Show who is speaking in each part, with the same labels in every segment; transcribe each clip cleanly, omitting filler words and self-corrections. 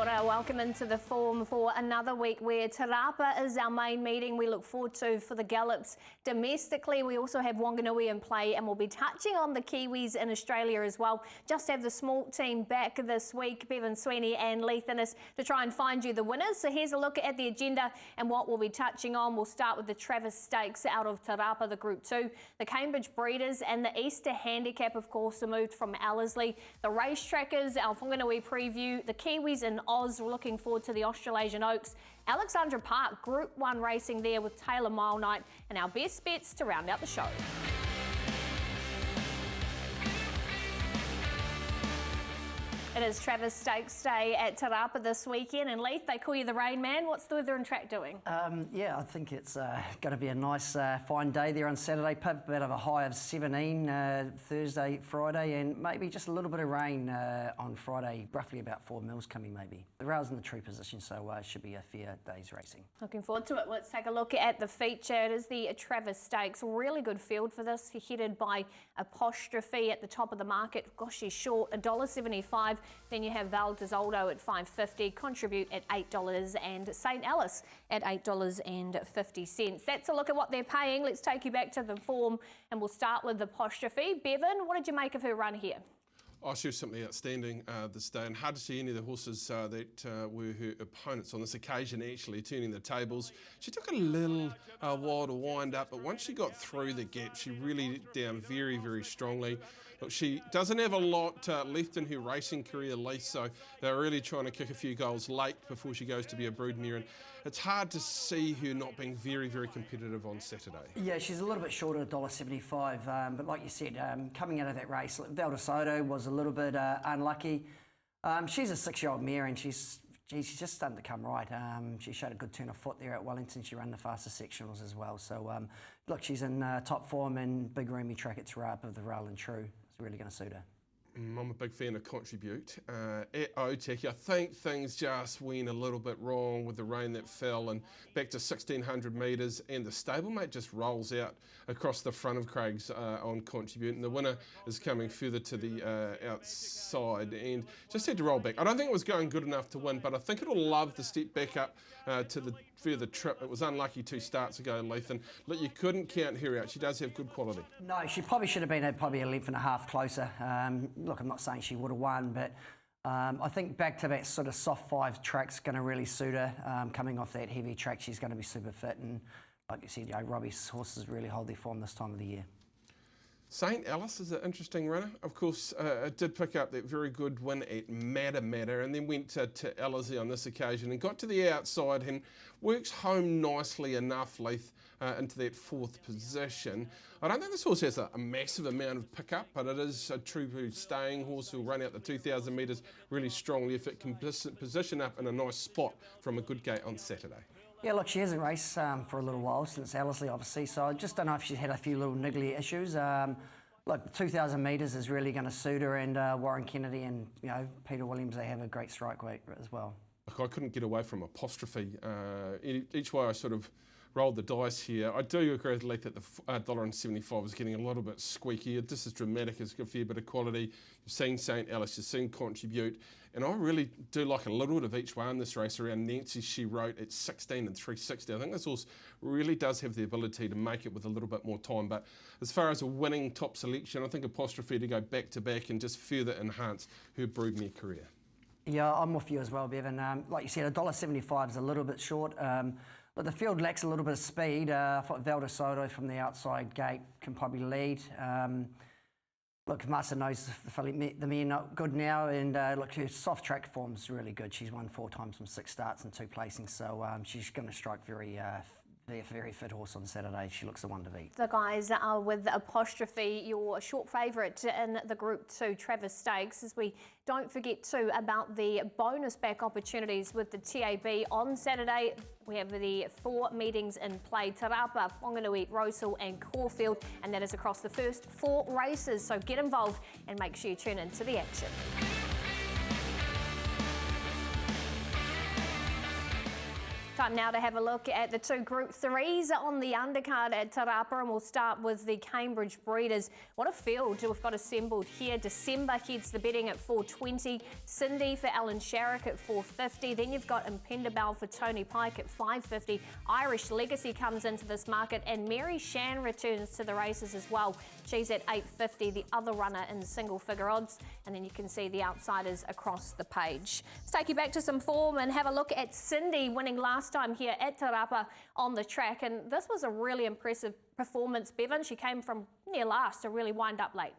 Speaker 1: Kia ora, welcome into the form for another week where Te Rapa is our main meeting we look forward to for the Gallops domestically. We also have Whanganui in play and we'll be touching on the Kiwis in Australia as well. Just have the small team back this week, Bevan Sweeney and Leith Innes, to try and find you the winners. So here's a look at the agenda and what we'll be touching on. We'll start with the Travis Stakes out of Te Rapa, the Group 2. The Cambridge Breeders and the Easter Handicap, of course, are moved from Ellerslie. The Racetrackers, our Whanganui preview, the Kiwis in Oz, we're looking forward to the Australasian Oaks. Alexandra Park, Group 1 racing there with Taylor Mile Night, and our best bets to round out the show. It is Travis Stakes Day at Te Rapa this weekend, and Leith, they call you the Rain Man. What's the weather and track doing?
Speaker 2: Yeah, I think it's going to be a nice fine day there on Saturday. Probably a bit of a high of 17 Thursday, Friday, and maybe just a little bit of rain on Friday, roughly about 4 mils coming maybe. The rail's in the true position, so it should be a fair day's racing.
Speaker 1: Looking forward to it. Let's take a look at the feature. It is the Travis Stakes. Really good field for this, headed by Apostrophe at the top of the market. Gosh, she's short, $1.75. Then you have Val Desoldo at $5.50, Contribute at $8, and St. Alice at $8.50. That's a look at what they're paying. Let's take you back to the form, and we'll start with Apostrophe. Bevan, what did you make of her run here?
Speaker 3: Oh, she was simply outstanding this day, and hard to see any of the horses that were her opponents on this occasion actually turning the tables. She took a little while to wind up, but once she got through the gap, she really let down very, very strongly. Look, she doesn't have a lot left in her racing career, Leith, so they're really trying to kick a few goals late before she goes to be a broodmare, and it's hard to see her not being very, very competitive on Saturday. Yeah,
Speaker 2: she's a little bit short of $1.75, but like you said, coming out of that race, Val Desoldo was a little bit unlucky. She's a 6-year-old mare, and she's just starting to come right. She showed a good turn of foot there at Wellington. She ran the fastest sectionals as well. So, look, she's in top form, and big roomy track at Te Rapa, the rail and true. It's really going to suit her.
Speaker 3: I'm a big fan of Contribute. At Otaki, I think things just went a little bit wrong with the rain that fell, and back to 1,600 metres, and the stablemate just rolls out across the front of Craig's on Contribute, and the winner is coming further to the outside and just had to roll back. I don't think it was going good enough to win, but I think it'll love the step back up to the further trip. It was unlucky 2 starts ago, Leith, and look, you couldn't count her out. She does have good quality. No,
Speaker 2: she probably should have been probably a length and a half closer. Look, I'm not saying she would have won, but I think back to that sort of soft 5 track's going to really suit her. Coming off that heavy track, she's going to be super fit, and like you said, Robbie's horses really hold their form this time of the year.
Speaker 3: St. Alice is an interesting runner. Of course, it did pick up that very good win at Matter, and then went to Ellerslie on this occasion and got to the outside and works home nicely enough, Leith, into that 4th position. I don't think this horse has a massive amount of pickup, but it is a true staying horse who'll run out the 2,000 metres really strongly if it can position up in a nice spot from a good gate on Saturday.
Speaker 2: Yeah, look, she hasn't raced for a little while, since Ellerslie, obviously, so I just don't know if she's had a few little niggly issues. Look, 2,000 metres is really going to suit her, and Warren Kennedy and Peter Williams, they have a great strike weight as well.
Speaker 3: Look, I couldn't get away from Apostrophe. Each way I sort of rolled the dice here. I do agree with Leith that the $1.75 is getting a little bit squeaky. This is dramatic, it's got a fair bit of quality. You've seen St. Alice, you've seen Contribute, and I really do like a little bit of each way in this race around Nancy. She wrote at 16 and 360. I think this horse really does have the ability to make it with a little bit more time, but as far as a winning top selection, I think Apostrophe to go back to back and just further enhance her broodmare career.
Speaker 2: Yeah, I'm with you as well, Bevan. Like you said, $1.75 is a little bit short. But the field lacks a little bit of speed. I thought Val Desoldo from the outside gate can probably lead. Look, Massa knows the mare not good now, and look, her soft track form's really good. She's won 4 times from 6 starts and 2 placings, so she's going to strike very fit horse on Saturday. She looks the one to beat.
Speaker 1: The guys are with Apostrophe, your short favourite in the Group 2 Travis Stakes, as we don't forget too about the bonus back opportunities with the TAB on Saturday. We have the 4 meetings in play: Te Rapa, Whanganui, Rosal and Caulfield, and that is across the first 4 races. So get involved and make sure you tune into the action. Time now to have a look at the two Group 3s on the undercard at Te Rapa, and we'll start with the Cambridge Breeders. What a field we've got assembled here. December heads the betting at 420, Cindy for Alan Sharrock at 450, then you've got Impendabell for Tony Pike at 550, Irish Legacy comes into this market, and Mary Shan returns to the races as well. She's at 850, the other runner in single figure odds, and then you can see the outsiders across the page. Let's take you back to some form and have a look at Cindy winning last time here at Te Rapa on the track, and this was a really impressive performance, Bevan. She came from near last to really wind up late.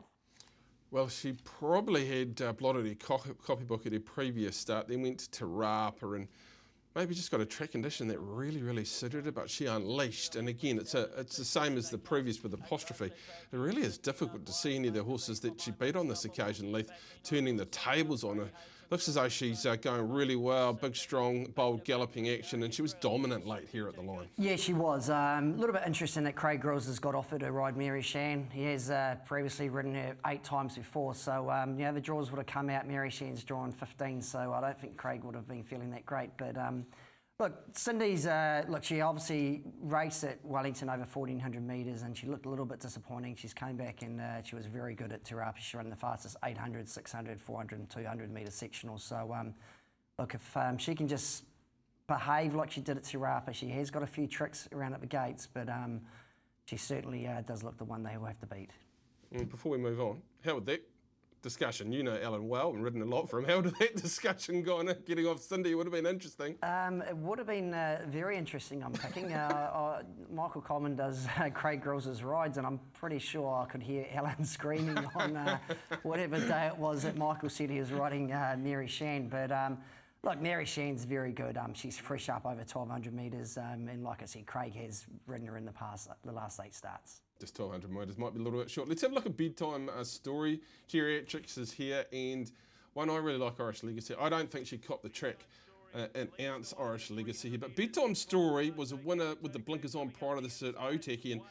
Speaker 3: Well, she probably had blotted her copybook at her previous start, then went to Te Rapa and maybe just got a track condition that really suited her, but she unleashed. And again, it's the same as the previous with Apostrophe. It really is difficult to see any of the horses that she beat on this occasion, Leith, turning the tables on her. Looks as though she's going really well, big, strong, bold, galloping action, and she was dominant late here at the line.
Speaker 2: Yeah, she was. A little bit interesting that Craig Grills has got offered to ride Mary Shan. He has previously ridden her 8 times before, so yeah, the draws would have come out. Mary Shan's drawn 15, so I don't think Craig would have been feeling that great. But look, Cindy's, look, she obviously raced at Wellington over 1,400 metres, and she looked a little bit disappointing. She's came back and she was very good at Te Rapa. She ran the fastest 800, 600, 400 and 200 metre sectionals. So look, if she can just behave like she did at Te Rapa, she has got a few tricks around at the gates, but she certainly does look the one they will have to beat.
Speaker 3: Before we move on, how would that discussion, you know Alan well and ridden a lot for him, how did that discussion go on getting off Cindy? It would have been interesting.
Speaker 2: It would have been very interesting, I'm picking. Michael Coleman does Craig Grills' rides, and I'm pretty sure I could hear Alan screaming on whatever day it was that Michael said he was riding Mary Shan. But look, Mary Shan's very good. She's fresh up over 1,200 metres, and like I said, Craig has ridden her in the last 8 starts.
Speaker 3: Just 1,200 metres might be a little bit short. Let's have a look at Bedtime Story. Geriatrics is here, and one I really like, Irish Legacy. I don't think she copped the track an ounce, Irish Legacy here, but Bedtime Story was a winner with the blinkers on prior to this at Otaki, and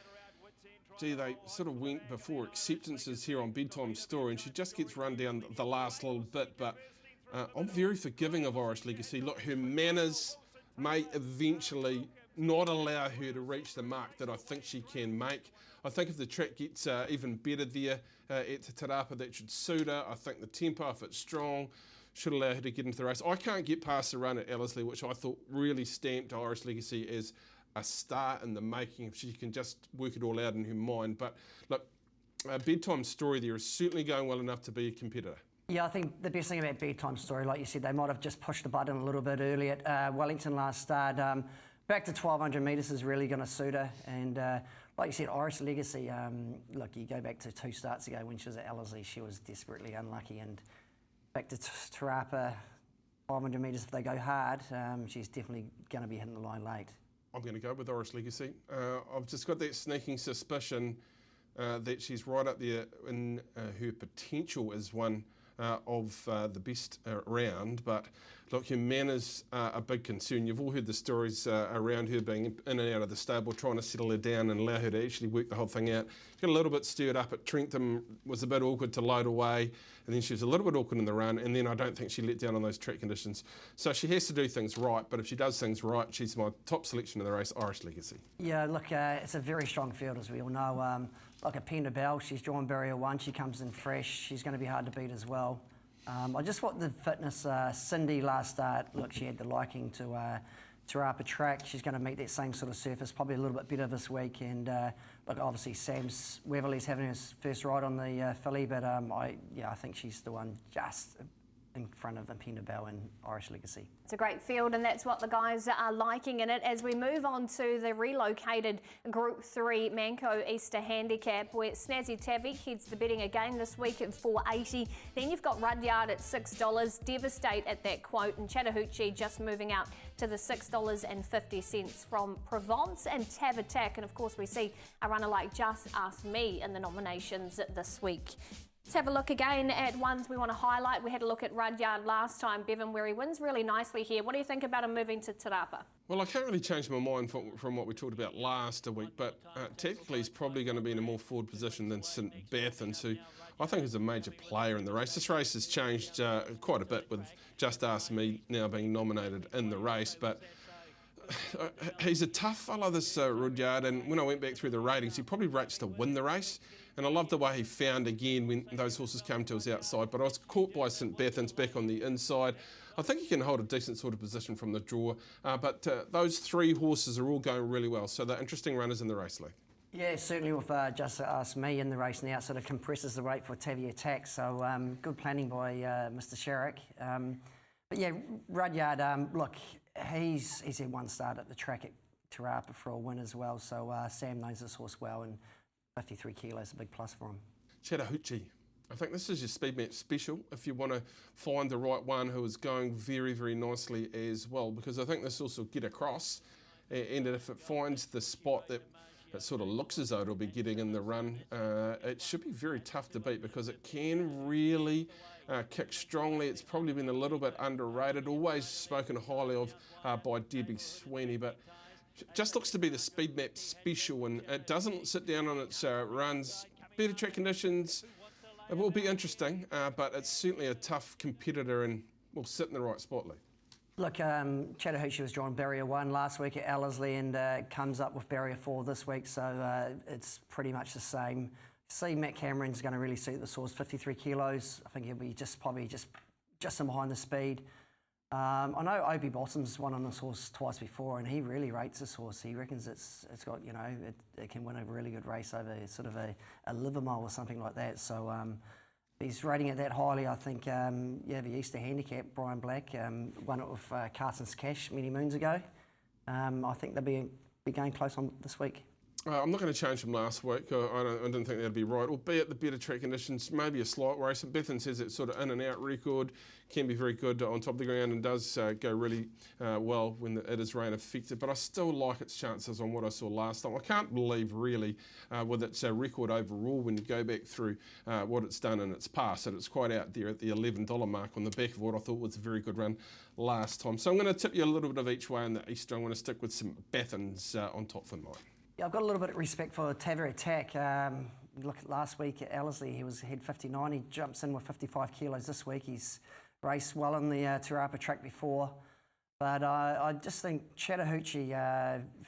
Speaker 3: gee, they sort of went before acceptances here on Bedtime Story, and she just gets run down the last little bit, but I'm very forgiving of Irish Legacy. Look, her manners may eventually not allow her to reach the mark that I think she can make. I think if the track gets even better there at Te Rapa, that should suit her. I think the tempo, if it's strong, should allow her to get into the race. I can't get past the run at Ellerslie, which I thought really stamped Irish Legacy as a star in the making, if she can just work it all out in her mind. But look, Bedtime Story there is certainly going well enough to be a competitor.
Speaker 2: Yeah, I think the best thing about Bedtime Story, like you said, they might have just pushed the button a little bit early at Wellington last start. Back to 1,200 metres is really going to suit her. And like you said, Irish Legacy, look, you go back to 2 starts ago when she was at Ellerslie, she was desperately unlucky. And back to Te Rapa, 500 metres if they go hard, she's definitely going to be hitting the line late.
Speaker 3: I'm going to go with Irish Legacy. I've just got that sneaking suspicion that she's right up there in her potential as one of the best around, but look, her manners are a big concern. You've all heard the stories around her being in and out of the stable, trying to settle her down and allow her to actually work the whole thing out. She got a little bit stirred up at Trentham, was a bit awkward to load away, and then she was a little bit awkward in the run, and then I don't think she let down on those track conditions. So she has to do things right, but if she does things right, she's my top selection of the race, Irish Legacy. Yeah,
Speaker 2: look, it's a very strong field, as we all know. Like Impendabell, she's drawn barrier 1, she comes in fresh, she's going to be hard to beat as well. I just want the fitness. Cindy last start, look, she had the liking to Te Rapa track. She's going to meet that same sort of surface, probably a little bit better this week. And look, obviously Sam's Weatherly's having his first ride on the filly, but I think she's the one just in front of Impendabell and Irish Legacy.
Speaker 1: It's a great field, and that's what the guys are liking in it. As we move on to the relocated Group 3 Manco Easter Handicap, where Snazzy Tavic heads the betting again this week at $4.80. Then you've got Rudyard at $6, Devastate at that quote, and Chattahoochee just moving out to the $6.50 from Provence and Tav Attack. And of course, we see a runner like Just Ask Me in the nominations this week. Let's have a look again at ones we want to highlight. We had a look at Rudyard last time, Bevan, where he wins really nicely here. What do you think about him moving to Te Rapa?
Speaker 3: Well, I can't really change my mind from what we talked about last week, but technically he's probably going to be in a more forward position than St Bathans, who I think is a major player in the race. This race has changed quite a bit with Just Ask Me now being nominated in the race, but he's a tough fella, this Rudyard, and when I went back through the ratings, he probably rates to win the race. And I love the way he found again when those horses came to his outside. But I was caught by St Bethans back on the inside. I think he can hold a decent sort of position from the draw. But those three horses are all going really well. So they're interesting runners in the race, Lee.
Speaker 2: Yeah, certainly with just asked me in the race now, sort of compresses the rate for Tavi Attack. So good planning by Mr Sherrick. But yeah, Rudyard, look, he's had one start at the track at Te Rapa for a win as well. So Sam knows this horse well, and 53 kilos, a big plus for him.
Speaker 3: Chattahoochee. I think this is your speed match special if you want to find the right one who is going very, very nicely as well, because I think this also get across, and if it finds the spot that it sort of looks as though it'll be getting in the run, it should be very tough to beat because it can really kick strongly. It's probably been a little bit underrated, always spoken highly of by Debbie Sweeney, but just looks to be the speed map special, and it doesn't sit down on its runs. Better track conditions, it will be interesting, but it's certainly a tough competitor and will sit in the right spot, Lee.
Speaker 2: Look, Chattahoochee was drawn barrier 1 last week at Ellerslie and comes up with barrier 4 this week, so it's pretty much the same. See, Matt Cameron's going to really suit this horse, 53 kilos. I think he'll be probably just in behind the speed. I know Opie Bottom's won on this horse twice before, and he really rates this horse. He reckons it's got, you know, it can win a really good race over sort of a Livermore or something like that. So he's rating it that highly. I think, the Easter handicap, Brian Black, won it with Carson's Cash many moons ago. I think they'll be going close on this week.
Speaker 3: I'm not going to change from last week. I didn't think that'd be right. Albeit the better track conditions, maybe a slight race. Bethans has that sort of in and out record, can be very good on top of the ground and does go really well when it is rain affected. But I still like its chances on what I saw last time. I can't believe really with its record overall when you go back through what it's done in its past. That it's quite out there at the $11 mark on the back of what I thought was a very good run last time. So I'm going to tip you a little bit of each way in the Easter. I'm going to stick with some Bethans on top for night.
Speaker 2: Yeah, I've got a little bit of respect for Tavi Attack. Look, last week at Ellerslie, he had 59. He jumps in with 55 kilos this week. He's raced well on the Te Rapa track before. But I just think Chattahoochee,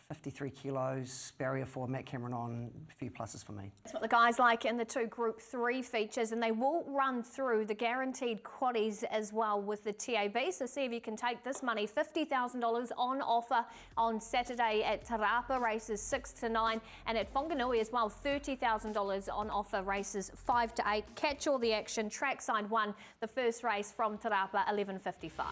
Speaker 2: 53 kilos, barrier 4, Matt Cameron on, a few pluses for me. That's
Speaker 1: what the guys like in the 2 Group 3 features, and they will run through the guaranteed quaddies as well with the TAB. So see if you can take this money, $50,000 on offer on Saturday at Te Rapa, races 6 to 9, and at Whanganui as well, $30,000 on offer, races 5 to 8. Catch all the action, trackside 1, the first race from Te Rapa, 11:55.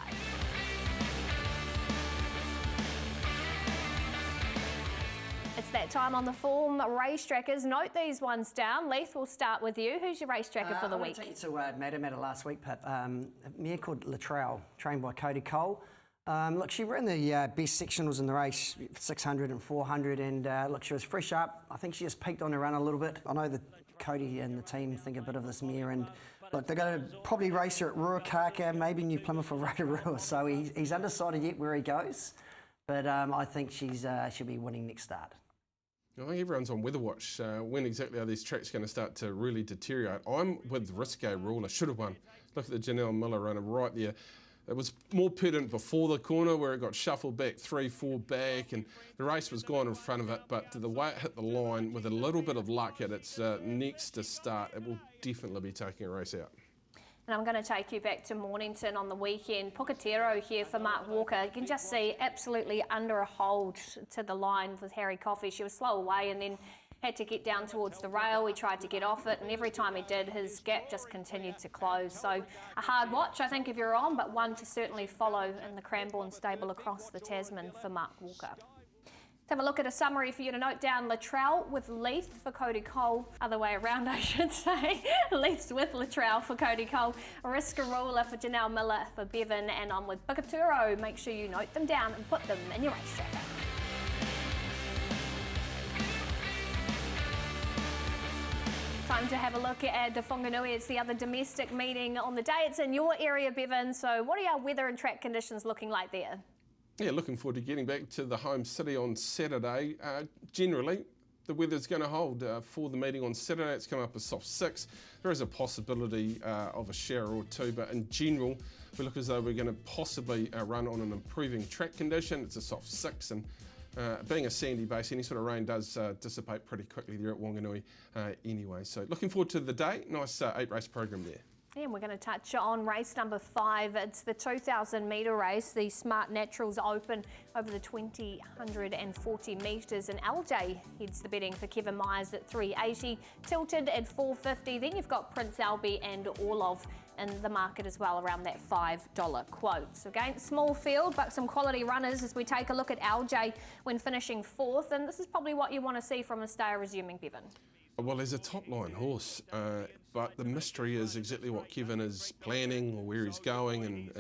Speaker 1: It's that time on the form race trackers. Note these ones down. Leith, we'll start with you. Who's your race tracker for the week?
Speaker 2: I'll take you to Matter last week, but a mare called Latrell, trained by Cody Cole. Look, she ran the best section was in the race, 600 and 400, and look, she was fresh up. I think she just peaked on her run a little bit. I know that Cody and the team think a bit of this mare, and look, they're going to probably race her at Ruakaka, maybe New Plymouth or Rotorua, so he's undecided yet where he goes, but I think she'll be winning next start.
Speaker 3: I think everyone's on weather watch. When exactly are these tracks going to start to really deteriorate? I'm with Risque Ruler. Should have won. Look at the Janelle Miller runner right there. It was more pertinent before the corner where it got shuffled back 3-4 back and the race was gone in front of it, but the way it hit the line with a little bit of luck at its next to start, it will definitely be taking a race out.
Speaker 1: And I'm going to take you back to Mornington on the weekend. Pocatero here for Mark Walker. You can just see absolutely under a hold to the line with Harry Coffey. She was slow away and then had to get down towards the rail. He tried to get off it, and every time he did, his gap just continued to close. So a hard watch, I think, if you're on, but one to certainly follow in the Cranbourne stable across the Tasman for Mark Walker. Let's have a look at a summary for you to note down. Latrell with Leith for Cody Cole. Other way around, I should say. Leith's with Latrell for Cody Cole. Risque Ruler for Janelle Miller for Bevan. And I'm with Pocatero. Make sure you note them down and put them in your race tracker. Time to have a look at the Whanganui. It's the other domestic meeting on the day. It's in your area, Bevan. So what are our weather and track conditions looking like there?
Speaker 3: Yeah, looking forward to getting back to the home city on Saturday. Generally, the weather's going to hold for the meeting on Saturday. It's come up a soft 6. There is a possibility of a shower or two, but in general, we look as though we're going to possibly run on an improving track condition. It's a soft 6, and being a sandy base, any sort of rain does dissipate pretty quickly there at Whanganui anyway. So looking forward to the day. Nice 8-race program there.
Speaker 1: And we're going to touch on race number 5. It's the 2,000 metre race. The Smart Naturals Open over the 2,040 metres. And LJ heads the betting for Kevin Myers at 380, Tilted at 450. Then you've got Prince Albie and Orlov in the market as well, around that $5 quote. So again, small field, but some quality runners as we take a look at LJ when finishing 4th. And this is probably what you want to see from a stayer resuming, Bevan.
Speaker 3: Well, he's a top-line horse, but the mystery is exactly what Kevin is planning or where he's going and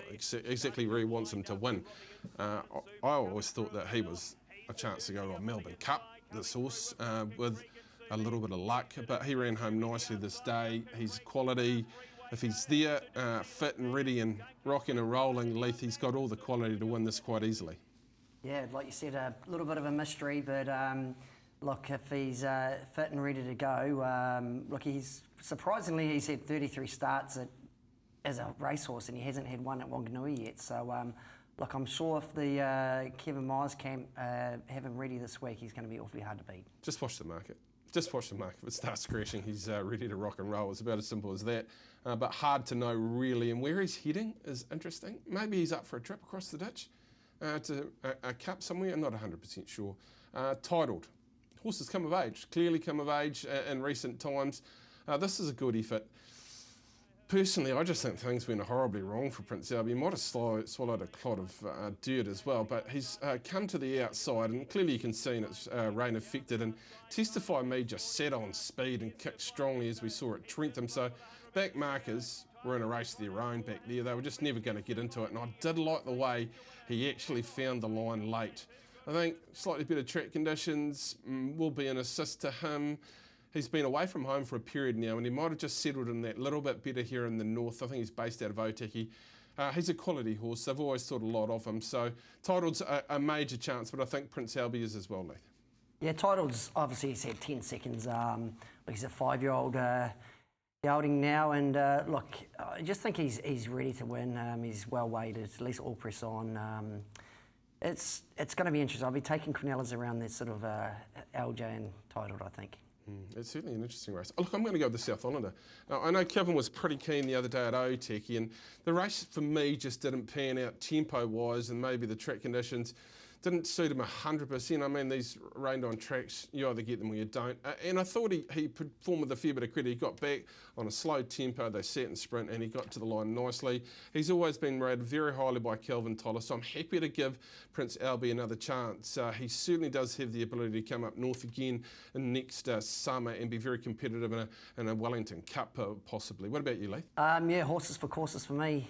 Speaker 3: exactly where he wants him to win. I always thought that he was a chance to go on Melbourne Cup, this horse, with a little bit of luck, but he ran home nicely this day. He's quality. If he's there, fit and ready and rocking and rolling, Leith, he's got all the quality to win this quite easily.
Speaker 2: Yeah, like you said, a little bit of a mystery, but look, if he's fit and ready to go, look, he's had 33 starts as a racehorse, and he hasn't had one at Whanganui yet. So, look, I'm sure if the Kevin Myers camp have him ready this week, he's going to be awfully hard to beat.
Speaker 3: Just watch the market. Just watch the market. If it starts crashing, he's ready to rock and roll. It's about as simple as that. But hard to know, really. And where he's heading is interesting. Maybe he's up for a trip across the ditch to a cup somewhere. I'm not 100% sure. Titled. Horses come of age, clearly come of age in recent times. This is a good effort. Personally, I just think things went horribly wrong for Prince Albie. He might have swallowed a clod of dirt as well, but he's come to the outside, and clearly you can see it's rain affected, and Testify Me just sat on speed and kicked strongly as we saw at Trentham. So back markers were in a race of their own back there. They were just never going to get into it, and I did like the way he actually found the line late. I think slightly better track conditions will be an assist to him. He's been away from home for a period now, and he might have just settled in that little bit better here in the north. I think he's based out of Otaki. He's a quality horse. I've always thought a lot of him. So Titled's a major chance, but I think Prince Albie is as well, Leith.
Speaker 2: Yeah, Titled's obviously he's had 10 seconds. He's a 5-year-old gelding now, and look, I just think he's ready to win. He's well weighted, at least all press on. It's going to be interesting. I'll be taking Quinellas around that sort of LJ and Titled, I think.
Speaker 3: It's certainly an interesting race. Oh, look, I'm going to go with the South Islander. Now, I know Kevin was pretty keen the other day at Otaki, and the race for me just didn't pan out tempo-wise, and maybe the track conditions didn't suit him 100%. I mean, these rained on tracks, you either get them or you don't. And I thought he performed with a fair bit of credit. He got back on a slow tempo, they sat and sprint, and he got to the line nicely. He's always been rated very highly by Kelvin Toller, so I'm happy to give Prince Albie another chance. He certainly does have the ability to come up north again in next summer and be very competitive in a Wellington Cup, possibly. What about you, Leith?
Speaker 2: Yeah, horses for courses for me.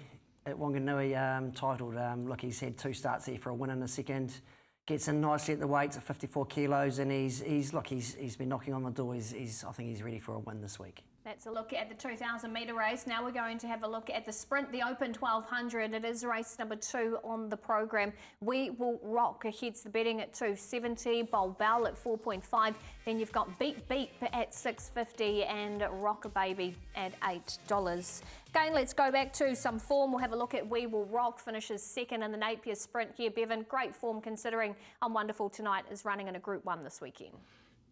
Speaker 2: At Whanganui, Titled. Look, he's had 2 starts there for a win in the second. Gets in nicely at the weights at 54 kilos, and he's been knocking on the door. I think he's ready for a win this week.
Speaker 1: That's a look at the 2,000 metre race. Now we're going to have a look at the sprint, the Open 1200. It is race number 2 on the program. We Will Rock heads the betting at 270, Bowl Bell at 4.5. Then you've got Beep Beep at 6.50 and Rocker Baby at $8. Again, let's go back to some form. We'll have a look at We Will Rock, finishes second in the Napier Sprint here. Bevan, great form considering I'm Wonderful Tonight is running in a Group 1 this weekend.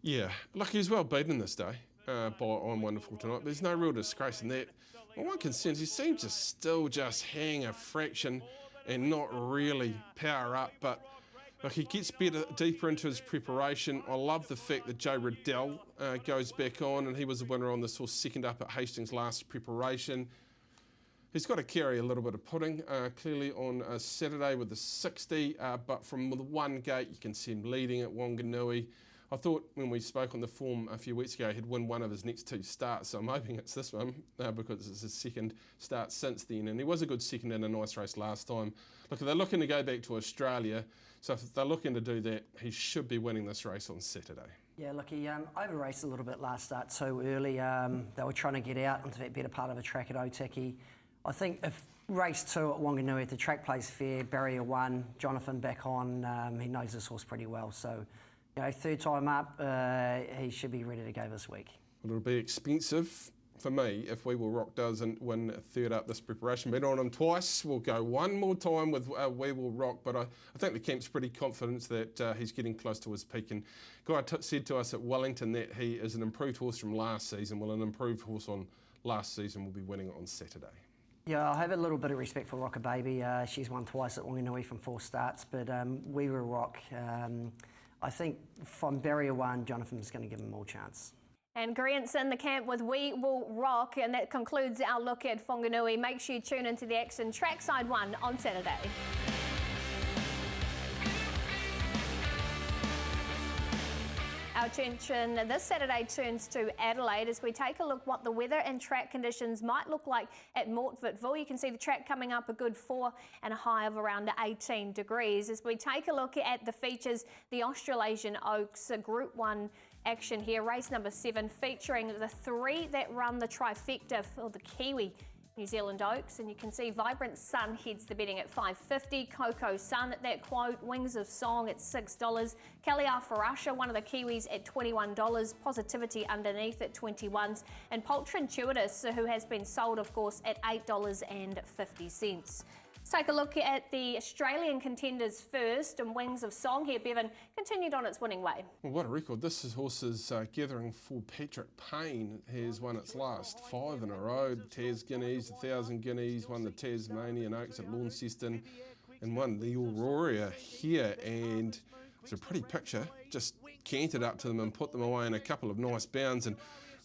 Speaker 1: Yeah,
Speaker 3: look, he's well beaten this day. By I'm Wonderful Tonight. There's no real disgrace in that. My one concern is he seems to still just hang a fraction and not really power up, but look, he gets deeper into his preparation. I love the fact that Joe Riddell goes back on, and he was the winner on this horse, second up at Hastings last preparation. He's got to carry a little bit of pudding, clearly on Saturday with the 60, but from the one gate you can see him leading at Whanganui. I thought when we spoke on the form a few weeks ago, he'd win one of his next 2 starts, so I'm hoping it's this one because it's his second start since then. And he was a good second in a nice race last time. Look, they're looking to go back to Australia, so if they're looking to do that, he should be winning this race on Saturday.
Speaker 2: Yeah, look, he over-raced a little bit last start too early. They were trying to get out into that better part of the track at Otaki. I think if race 2 at Whanganui, if the track plays fair, barrier 1, Jonathan back on, he knows this horse pretty well, so You know, third time up, he should be ready to go this week.
Speaker 3: It'll be expensive for me if We Will Rock doesn't win third up this preparation. Been on him twice. We'll go one more time with We Will Rock, but I think the camp's pretty confident that he's getting close to his peak. And Guy said to us at Wellington that he is an improved horse from last season. Well, an improved horse on last season will be winning on Saturday.
Speaker 2: Yeah, I have a little bit of respect for Rocker Baby. She's won twice at Whanganui from 4 starts, but We Will Rock, I think from barrier 1, Jonathan's going to give him more chance.
Speaker 1: And Grant's in the camp with We Will Rock, and that concludes our look at Whanganui. Make sure you tune into the action trackside 1 on Saturday. Our attention this Saturday turns to Adelaide as we take a look what the weather and track conditions might look like at Mortvatville. You can see the track coming up a good 4 and a high of around 18 degrees. As we take a look at the features, the Australasian Oaks, Group 1 action here, race number 7, featuring the 3 that run the trifecta for the Kiwi New Zealand Oaks, and you can see Vibrant Sun heads the betting at $5.50, Coco Sun at that quote, Wings of Song at $6, Kalia Farasha, one of the Kiwis, at $21, Positivity underneath at 21s, and Poltrintuitus, who has been sold, of course, at $8.50. Let's take a look at the Australian contenders first, and Wings of Song here, Bevan, continued on its winning way.
Speaker 3: Well, what a record. This horse is gathering for Patrick Payne. Has won its last 5 in a row. The Tas Guineas, the 1000 Guineas, won the Tasmanian Oaks at Launceston, and won the Aurora here. And it's a pretty picture. Just cantered up to them and put them away in a couple of nice bounds, and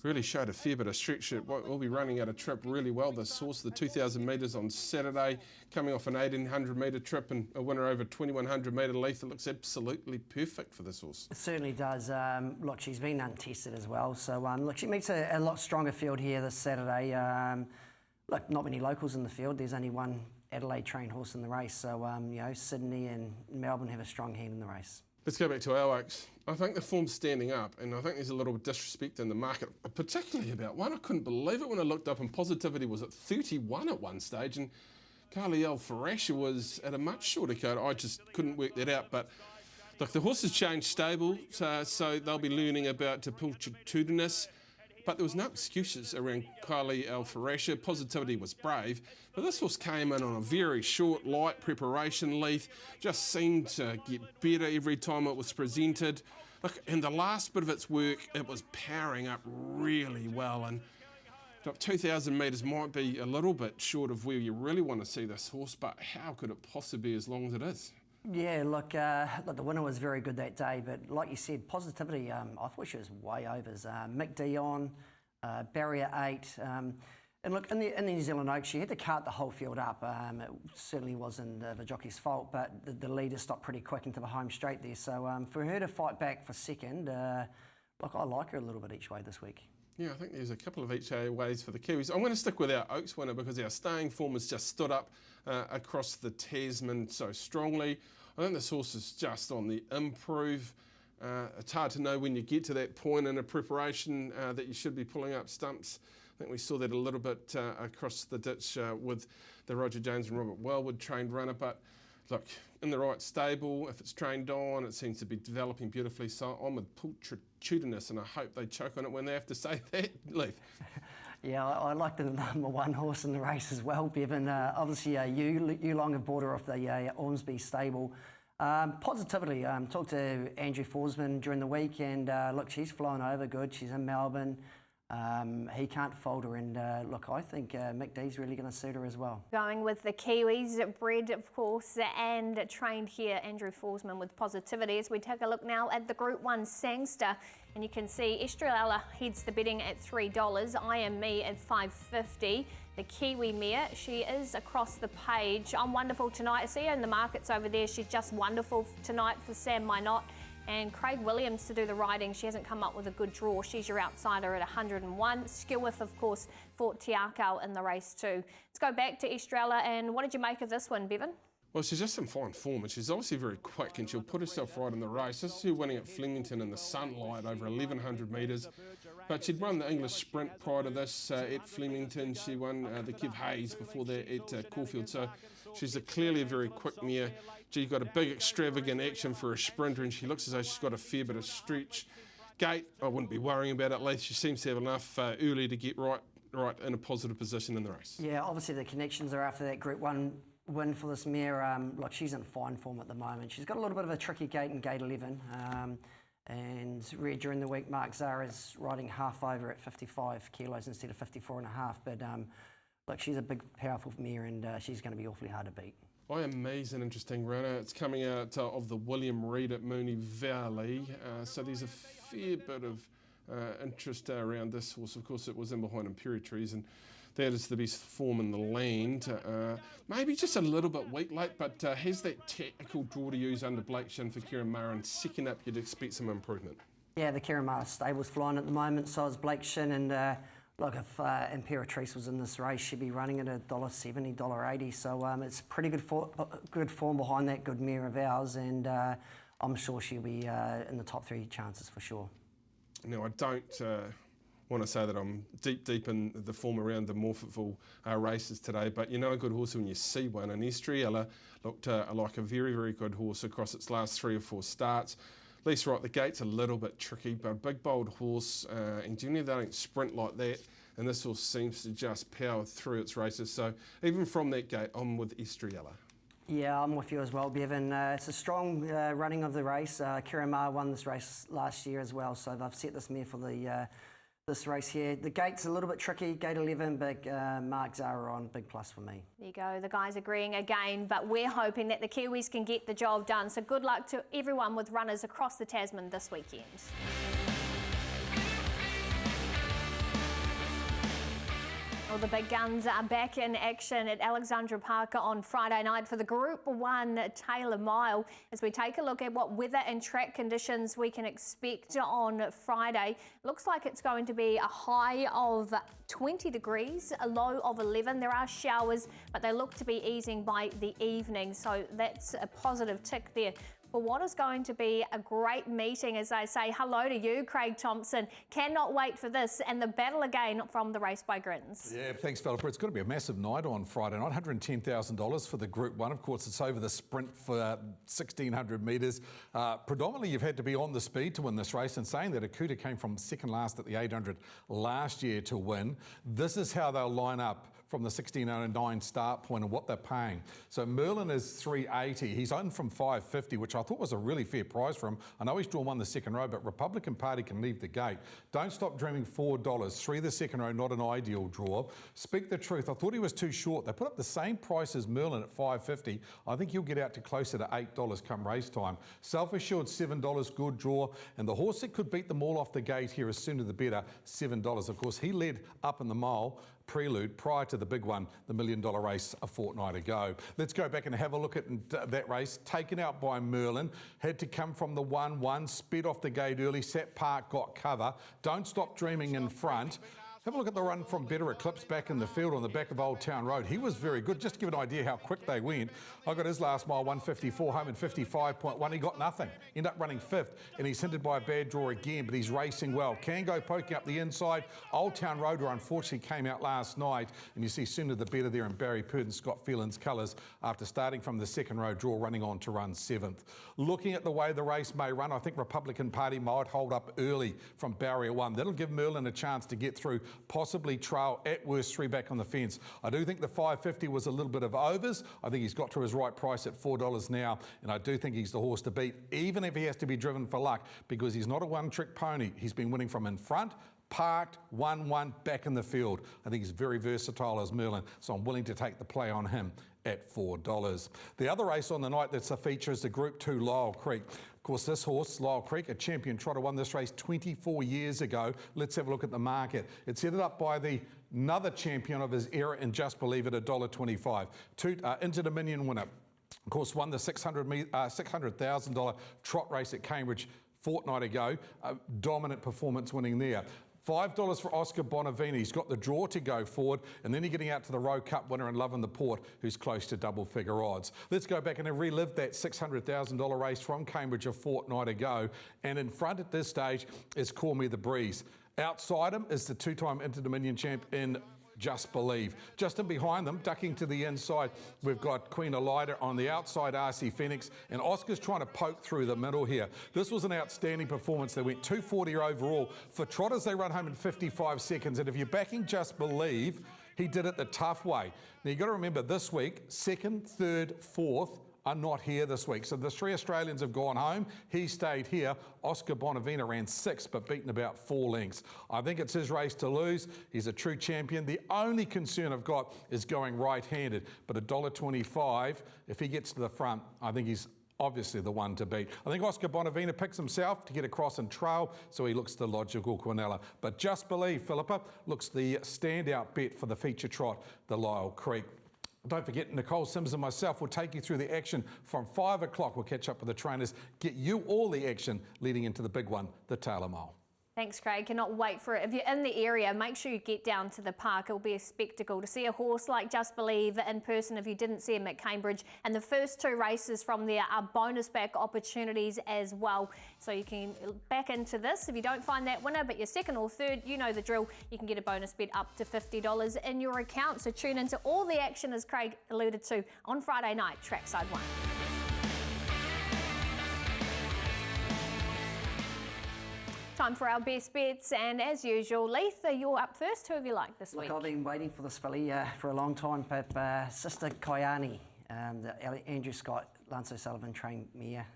Speaker 3: really showed a fair bit of stretch. It will be running at a trip really well. This horse, the 2,000 metres on Saturday, coming off an 1,800 metre trip and a winner over 2,100 metre leaf that looks absolutely perfect for this horse.
Speaker 2: It certainly does. Look, she's been untested as well. So, look, she meets a lot stronger field here this Saturday. Look, not many locals in the field. There's only one Adelaide trained horse in the race. So, you know, Sydney and Melbourne have a strong hand in the race.
Speaker 3: Let's go back to our Oaks. I think the form's standing up, and I think there's a little disrespect in the market, particularly about one. I couldn't believe it when I looked up, and Positivity was at 31 at one stage, and Carliel Farasha was at a much shorter code. I just couldn't work that out. But look, the horse has changed stable, so they'll be learning about Pulchitudinous. But there was no excuses around Kylie Alfarasha. Positivity was brave, but this horse came in on a very short, light preparation leaf. Just seemed to get better every time it was presented. Look, in the last bit of its work, it was powering up really well. And look, 2,000 metres might be a little bit short of where you really want to see this horse, but how could it possibly be as long as it is?
Speaker 2: Yeah, look, the winner was very good that day, but like you said, Positivity, I thought she was way overs. Mick Dion, barrier 8, and look, in the New Zealand Oaks, she had to cart the whole field up. It certainly wasn't the jockey's fault, but the leader stopped pretty quick into the home straight there. So for her to fight back for second, look, I like her a little bit each way this week.
Speaker 3: Yeah, I think there's a couple of each ways for the Kiwis. I'm going to stick with our Oaks winner because our staying form has just stood up across the Tasman so strongly. I think this horse is just on the improve. It's hard to know when you get to that point in a preparation that you should be pulling up stumps. I think we saw that a little bit across the ditch with the Roger Jones and Robert Wellwood trained runner. But look, in the right stable, if it's trained on, it seems to be developing beautifully. So I'm with Pulchitudinous, and I hope they choke on it when they have to say that, Leif.
Speaker 2: Yeah, I like the number 1 horse in the race as well, Bevan. Obviously, you long have brought her off the Ormsby stable. Positivity, talked to Andrew Forsman during the week, and look, she's flown over good. She's in Melbourne. He can't fold her, and look, I think Mick D's really going to suit her as well. Going
Speaker 1: with the Kiwis, bred, of course, and trained here, Andrew Forsman with Positivity. As we take a look now at the Group 1 Sangster, and you can see Estrella heads the betting at $3, I Am Me at $5.50. The Kiwi mare, she is across the page. I'm Wonderful Tonight. I see her in the markets over there. She's just wonderful tonight for Sam Minot. And Craig Williams to do the riding. She hasn't come up with a good draw. She's your outsider at 101. Skillwith, of course, for Tiakau in the race too. Let's go back to Estrella, and what did you make of this one, Bevan?
Speaker 3: Well, she's just in fine form, and she's obviously very quick, and she'll put herself right in the race. This is her winning at Flemington in the sunlight over 1,100 metres. but she'd run the English Sprint prior to this at Flemington. She won the Kev Hayes before that at Caulfield, so she's clearly a very quick mare. She's got a big extravagant action for a sprinter, and she looks as though she's got a fair bit of stretch. Gate, I wouldn't be worrying about it, Leith. She seems to have enough early to get right in a positive position in the race.
Speaker 2: Yeah, obviously the connections are after that Group 1 win for this mare. Like, she's in fine form at the moment. She's got a little bit of a tricky gate in gate 11. And read during the week, Mark Zara's riding half over at 55 kilos instead of 54.5. But look, she's a big, powerful mare, and she's going to be awfully hard to beat.
Speaker 3: I am an interesting runner. It's coming out of the William Reid at Moonee Valley. So there's a fair bit of interest around this horse. Of course, it was in behind Imperatrice, and that is the best form in the land. Maybe just a little bit weak late, but has that tactical draw to use under Blake Shin for Kieran Maher, and second up you'd expect some improvement. Yeah, the Kieran Maher stable's flying at the moment, so is Blake Shin, and look, if Imperatrice was in this race, she'd be running at $1.70, $1.80, so it's pretty good form behind that good mare of ours, and I'm sure she'll be in the top 3 chances for sure. Now, I don't want to say that I'm deep in the form around the Morphettville races today, but you know a good horse when you see one, and Estriella looked like a very, very good horse across its last 3 or 4 starts. Least right, the gate's a little bit tricky, but a big, bold horse, and generally they don't sprint like that, and this horse seems to just power through its races. So even from that gate, I'm with Estriella. Yeah, I'm with you as well, Bevan. It's a strong running of the race. Kieran Maher won this race last year as well, so they've set this mare for the this race here. The gate's a little bit tricky, gate 11, but Mark Zara on, big plus for me. There you go, the guys agreeing again, but we're hoping that the Kiwis can get the job done. So good luck to everyone with runners across the Tasman this weekend. Well, the big guns are back in action at Alexandra Park on Friday night for the Group 1 Taylor Mile, as we take a look at what weather and track conditions we can expect on Friday. Looks like it's going to be a high of 20 degrees, a low of 11. There are showers, but they look to be easing by the evening, so that's a positive tick there. For what is going to be a great meeting, as I say hello to you, Craig Thompson. Cannot wait for this and the battle again from the Race by Grins.
Speaker 4: Yeah, thanks, Philippa. It's going to be a massive night on Friday night. $110,000 for the Group 1. Of course, it's over the sprint for 1,600 metres. Predominantly, you've had to be on the speed to win this race, and saying that Akuta came from second last at the 800 last year to win. This is how they'll line up from the 1609 start point and what they're paying. So Merlin is $380. He's on from $550, which I thought was a really fair price for him. I know he's drawn 1 the second row, but Republican Party can leave the gate. Don't Stop Dreaming, $4. 3 the second row, not an ideal draw. Speak the Truth, I thought he was too short. They put up the same price as Merlin at $550. I think he'll get out to closer to $8 come race time. Self Assured, $7, good draw. And the horse that could beat them all off the gate here, as sooner the better, $7. Of course, he led up in the mile Prelude prior to the big one, the $1 million race a fortnight ago. Let's go back and have a look at that race. Taken out by Merlin, had to come from the 1-1, sped off the gate early. Sat Park got cover. Don't Stop Dreaming in front. Have a look at the run from Better Eclipse back in the field on the back of Old Town Road. He was very good. Just to give an idea how quick they went, I got his last mile 154 home in 55.1. He got nothing. Ended up running 5th, and he's hindered by a bad draw again, but he's racing well. Can Go poking up the inside. Old Town Road, who unfortunately came out last night, and you see Sooner the Better there, and Barry Purdon, Scott Phelan's colours, after starting from the second row draw, running on to run 7th. Looking at the way the race may run, I think Republican Party might hold up early from barrier 1. That'll give Merlin a chance to get through, possibly trail at worst 3 back on the fence. I do think the $550 was a little bit of overs. I think he's got to his right price at $4 now, and I do think he's the horse to beat, even if he has to be driven for luck, because he's not a one-trick pony. He's been winning from in front, parked, 1-1, back in the field. I think he's very versatile as Merlin, so I'm willing to take the play on him at $4. The other race on the night that's a feature is the Group 2 Lyell Creek. Of course, this horse, Lyell Creek, a champion trotter, won this race 24 years ago. Let's have a look at the market. It's headed up by another champion of his era in Just Believe It, $1.25. Inter-Dominion winner. Of course, won the $600,000 trot race at Cambridge fortnight ago. Dominant performance winning there. $5 for Oscar Bonavini. He's got the draw to go forward, and then you're getting out to the Rowe Cup winner and Love in the Port, who's close to double-figure odds. Let's go back and relive that $600,000 race from Cambridge a fortnight ago. And in front at this stage is Call Me the Breeze. Outside him is the two-time Inter-Dominion champ in Just Believe. Just in behind them, ducking to the inside, we've got Queen Elida. On the outside, RC Phoenix, and Oscar's trying to poke through the middle here. This was an outstanding performance. They went 240 overall. For trotters, they run home in 55 seconds, and if you're backing Just Believe, he did it the tough way. Now, you've got to remember, this week, second, third, fourth are not here this week. So the 3 Australians have gone home. He stayed here. Oscar Bonavena ran 6, but beaten about 4 lengths. I think it's his race to lose. He's a true champion. The only concern I've got is going right-handed, but $1.25, if he gets to the front, I think he's obviously the one to beat. I think Oscar Bonavena picks himself to get across and trail, so he looks the logical Quinella. But Just Believe, Philippa, looks the standout bet for the feature trot, the Lyell Creek. Don't forget, Nicole Sims and myself will take you through the action from 5 o'clock. We'll catch up with the trainers, get you all the action leading into the big one, the Taylor Mile.
Speaker 1: Thanks, Craig. Cannot wait for it. If you're in the area, make sure you get down to the park. It'll be a spectacle to see a horse like Just Believe in person if you didn't see him at Cambridge. And the first 2 races from there are bonus back opportunities as well. So you can back into this. If you don't find that winner, but you're second or third, you know the drill. You can get a bonus bet up to $50 in your account. So tune into all the action, as Craig alluded to, on Friday night, Trackside 1. Time for our best bets, and as usual, Leith, you're up first. Who have you liked this week?
Speaker 2: I've been waiting for this filly for a long time, but Sister Kayani, the Andrew Scott, Lance O'Sullivan trained mare.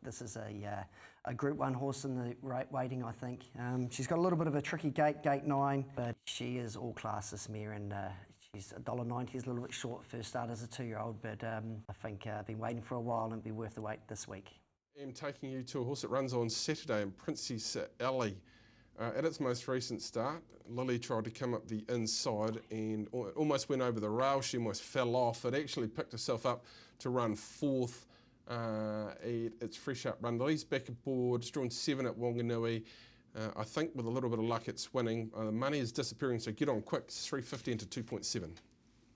Speaker 2: This is a Group 1 horse in the waiting, I think. She's got a little bit of a tricky gate 9, but she is all class, this mare, and she's $1.90, is a little bit short first start as a 2-year-old, but I think I've been waiting for a while and it'll be worth the wait this week.
Speaker 3: I'm taking you to a horse that runs on Saturday in Princess Alley. At its most recent start, Lily tried to come up the inside and almost went over the rail. She almost fell off. It actually picked herself up to run 4th at its fresh up run. Lily's back aboard. It's drawn 7 at Whanganui. I think with a little bit of luck it's winning. The money is disappearing, so get on quick. It's 3.50 into 2.7.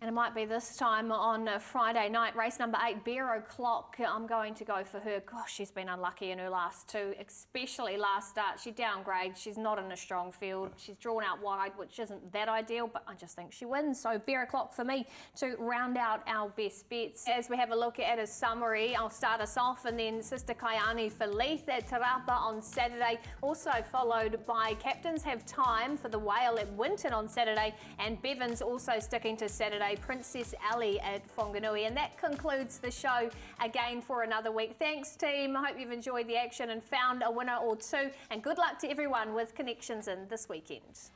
Speaker 1: And it might be this time on Friday night, race number 8, Bear O'Clock. I'm going to go for her. Gosh, she's been unlucky in her last 2, especially last start. She downgrades. She's not in a strong field. She's drawn out wide, which isn't that ideal, but I just think she wins. So Bear O'Clock for me to round out our best bets. As we have a look at a summary, I'll start us off, and then Sister Kayani for Leith at Te Rapa on Saturday. Also followed by Captains Have Time for the Whale at Winton on Saturday, and Bevan's also sticking to Saturday, Princess Alley at Whanganui. And that concludes the show again for another week. Thanks, team. I hope you've enjoyed the action and found a winner or 2. And good luck to everyone with connections in this weekend.